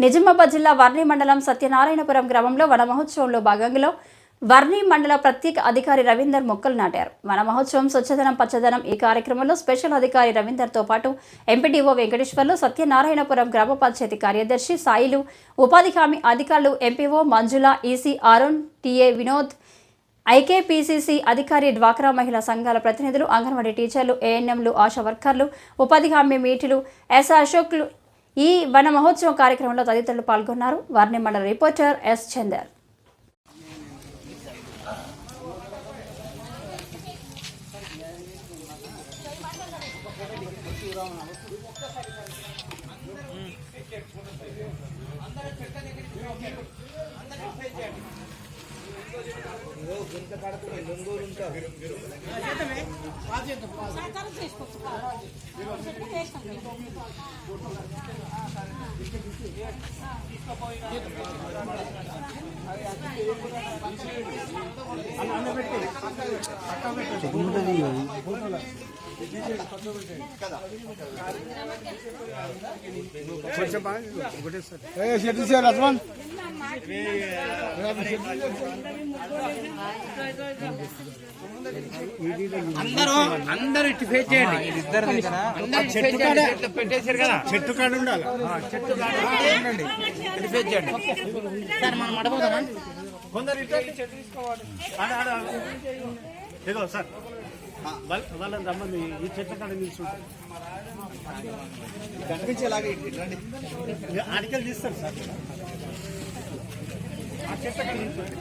నిజామాబాద్ జిల్లా వర్ణి మండలం సత్యనారాయణపురం గ్రామంలో వన మహోత్సవంలో భాగంగా వర్ణి మండల ప్రత్యేక అధికారి రవీందర్ మొక్కలు నాటారు. వన మహోత్సవం స్వచ్ఛదనం పచ్చదనం ఈ కార్యక్రమంలో స్పెషల్ అధికారి రవీందర్తో పాటు ఎంపీడీఓ వెంకటేశ్వర్లు, సత్యనారాయణపురం గ్రామ పంచాయతీ కార్యదర్శి సాయిలు, ఉపాధి హామీ అధికారులు MPO Manjula, EC Arun, TA Vinod, IKPCC అధికారి, డ్వాక్రా మహిళా సంఘాల ప్రతినిధులు, అంగన్వాడీ టీచర్లు, ఏఎన్ఎంలు, ఆశా వర్కర్లు, ఉపాధి హామీ మీటులు, ఎస్ అశోక్లు ఈ వన మహోత్సవం కార్యక్రమంలో తదితరులు పాల్గొన్నారు. వర్ణి మండల రిపోర్టర్ ఎస్ చందర్. అందరూ ఇటు ఫేస్ చేయండి. పెట్టేశారు కదా, చెట్టు కాడ ఉండాలి. చెట్టు కాడ ఇటు ఫేస్ చేయండి. సార్ మనం అడగదామా? కొందరు ఇటు చెట్టు తీసుకోవాలి. ఇదిగో సార్ వాళ్ళని రమ్మని ఈ చెట్ల కాడ నిల్చుంటారు. కనిపించేలాగా ఆడికలు తీస్తారు సార్. ఆ చెట్ల కాడ నిల్చుంటారు.